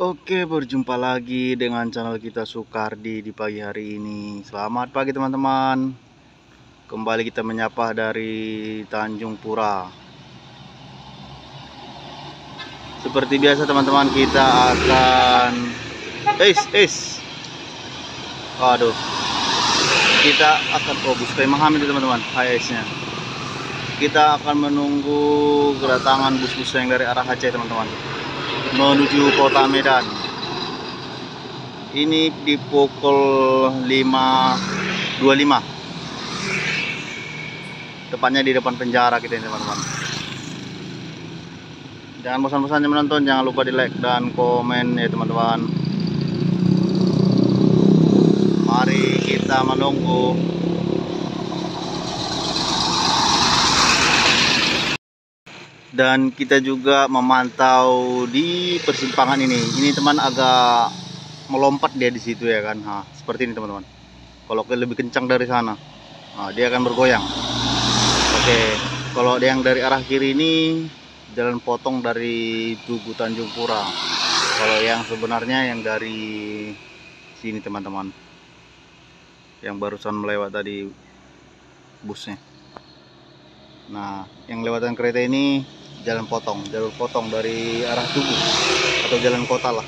Oke, berjumpa lagi dengan channel kita Sukardi di pagi hari ini. Selamat pagi teman-teman. Kembali kita menyapa dari Tanjung Pura. Seperti biasa teman-teman, kita akan Waduh. Kita akan bus kayak Mahamid teman-teman, HIS-nya. Kita akan menunggu kedatangan bus-bus yang dari arah Aceh teman-teman, menuju kota Medan. Ini di pukul 5.25, tepatnya di depan penjara kita ini teman-teman. Jangan bosan-bosannya menonton, jangan lupa di like dan komen ya teman-teman. Mari kita menunggu. Dan kita juga memantau di persimpangan ini. Ini teman agak melompat dia di situ ya kan. Nah, seperti ini teman-teman. Kalau lebih kencang dari sana, nah, dia akan bergoyang. Oke, kalau yang dari arah kiri ini jalan potong dari Tugu Tanjung Pura. Kalau yang sebenarnya yang dari sini teman-teman, yang barusan melewat tadi busnya. Nah, yang lewatan kereta ini jalur potong dari arah Tugu atau jalan kota lah.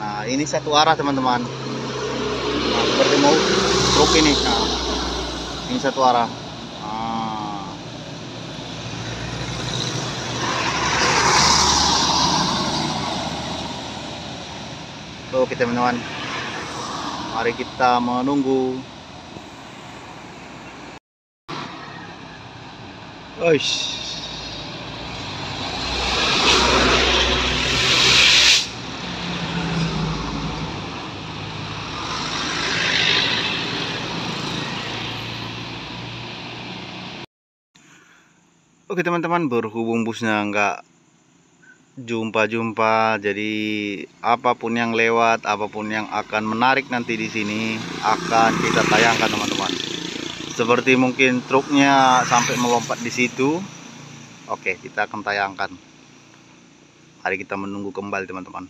Nah, ini satu arah teman-teman. Nah, seperti mau truk ini. Nah, ini satu arah. Oke teman-teman, mari kita menunggu. Oke teman-teman, berhubung busnya nggak jumpa-jumpa, jadi apapun yang lewat, apapun yang akan menarik nanti di sini akan kita tayangkan teman-teman. Seperti mungkin truknya sampai melompat di situ, oke, kita akan tayangkan. Mari kita menunggu kembali teman-teman.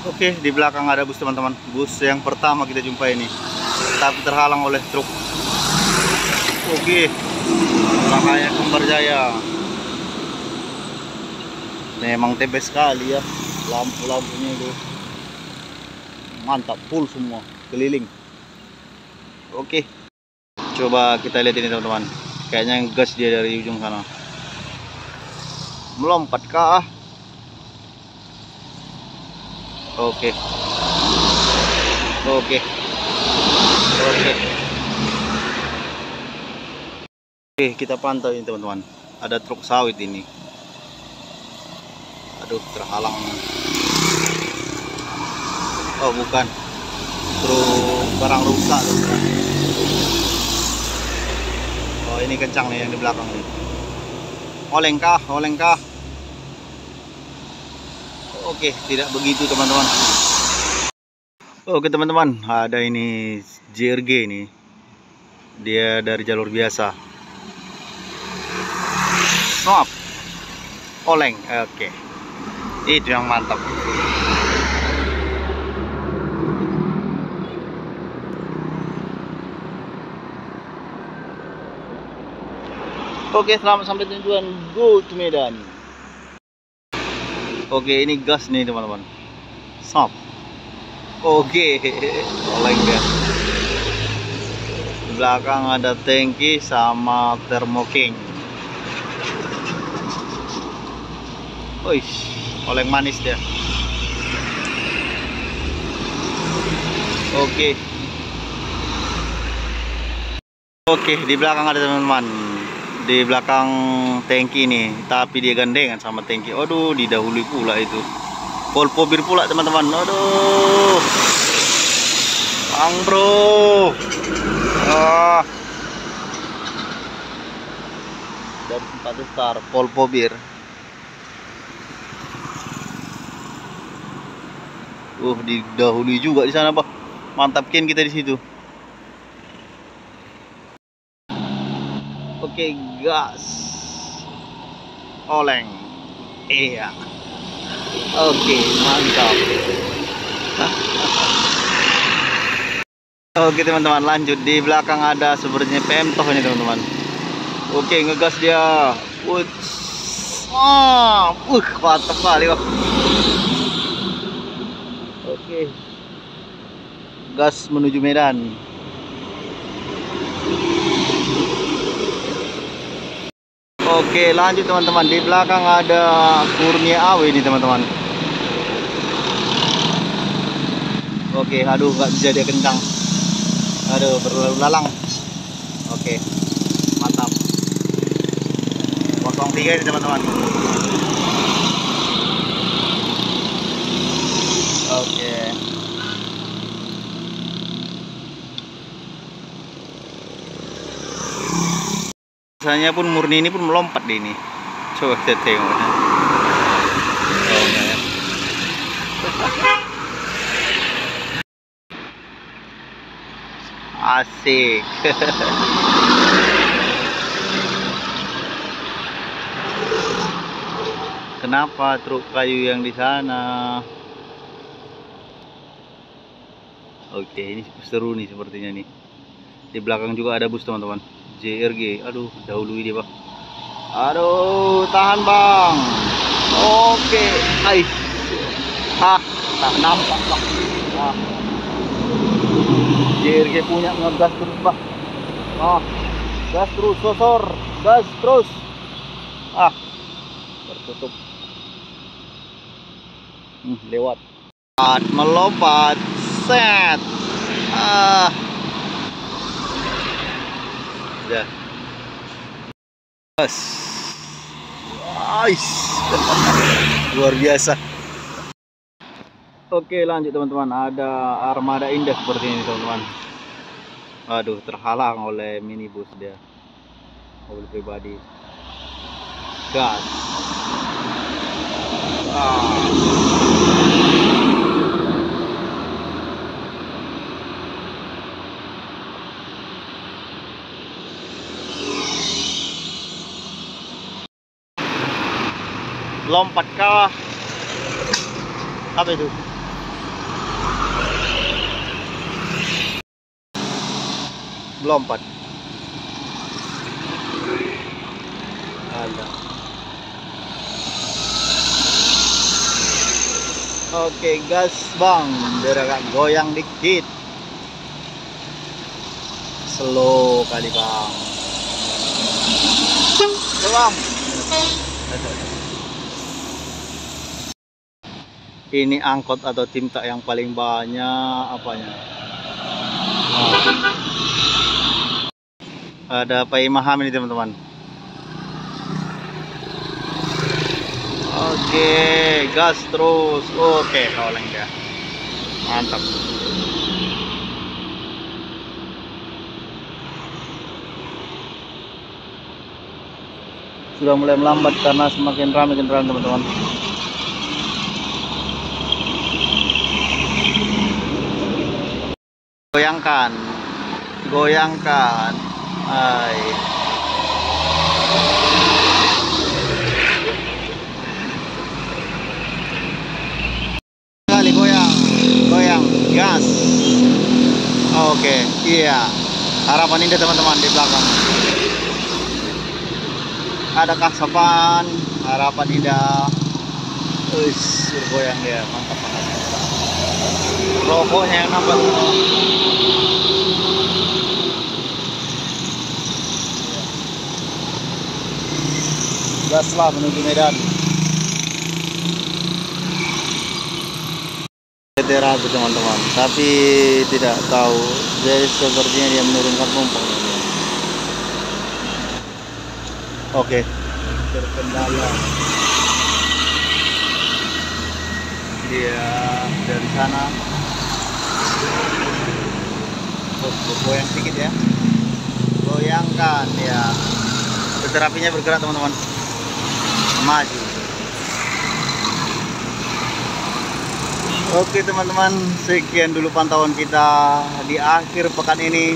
Oke, di belakang ada bus teman-teman. Bus yang pertama kita jumpa ini, tapi terhalang oleh truk. Oke, Rahaya Kembar Jaya. Memang tebes sekali ya, lampu-lampunya itu mantap, full semua keliling. Oke, coba kita lihat ini teman-teman. Kayaknya yang gas dia dari ujung sana. Melompat kah? Oke, oke, oke. Oke, kita pantau ini teman-teman. Ada truk sawit ini. Aduh, terhalang. Oh, bukan. Truk barang rusak. Oh, ini kencang nih yang di belakang nih. Oleng kah? Oleng kah? Oke, tidak begitu teman-teman. Oke teman-teman, ada ini JRG ini. Dia dari jalur biasa. Maaf, oleng. Oke, itu yang mantap. Oke, selamat sampai tujuan. Go to Medan. Oke, ini gas nih teman-teman. Stop. Oke, oleng dia. Di belakang ada tangki sama thermoking. Oleng manis dia. Oke. Oke, di belakang ada teman-teman. Di belakang tangki ini, tapi dia gandengan sama tangki. Aduh, didahului pula itu. Volpobir pula teman-teman. Aduh. Bang bro. Dari 4 star Volpobir. Didahului juga di sana, Pak. Mantapkin kita di situ. Oke, gas. oleng. Iya. Oke, mantap. Oke teman-teman, lanjut. Di belakang ada sebenarnya PM toh ini teman-teman. Oke, ngegas dia. Mantap kali, wah. Oke, gas menuju Medan. Oke, lanjut teman-teman. Di belakang ada Kurnia Awe ini teman-teman. Oke, aduh nggak bisa dia kencang. Aduh, berlalu lalang. Oke, mantap. 03 ini teman-teman. Oke. Biasanya pun murni ini pun melompat di ini. Coba kita tengok. Asik. Kenapa truk kayu yang di sana? Oke, ini seru nih sepertinya nih. Di belakang juga ada bus teman-teman. JRG. Aduh, dahului dia, Bang. Aduh, tahan, Bang. Oke. Ais. Tak nampak, Bang. JRG punya ngegas terus, Bang. Gas terus, sosor. Gas terus. Tertutup. Lewat. Melompat. Set. Udah. Gas. Ais. Luar biasa. Oke, lanjut teman-teman. Ada armada indah seperti ini teman-teman. Aduh, terhalang oleh minibus dia, mobil pribadi. Gas. Lompat kah? Apa itu? Lompat. Ada. Oke, gas, Bang. Biar agak goyang dikit. Slow kali, Bang. Selam. Ini angkot atau timta yang paling banyak apanya? Ada Pai Maham ini teman-teman. Oke, gas terus. Oke, oleng dia. Mantap. Sudah mulai melambat karena semakin ramai kendaraan teman-teman. Goyangkan, goyangkan. Hai. Kali goyang, goyang, gas. Oke, iya. Harapan indah teman-teman di belakang. Ada kasapan, harapan indah. Bergoyang dia, mantap banget. Rokoknya yang nampak. Gaslah menuju Medan. Ragu teman-teman, tapi tidak tahu. Jadi sepertinya dia menurunkan penumpang. Oke, terkendala. Dia dari sana. Goyang sedikit ya. Goyangkan ya. Terapinya bergerak teman-teman. Maju. Oke teman-teman, sekian dulu pantauan kita di akhir pekan ini.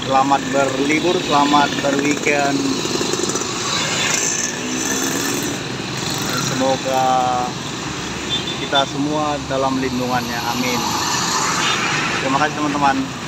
Selamat berlibur, selamat berweekend. Semoga kita semua dalam lindungannya, amin. Terima kasih teman-teman.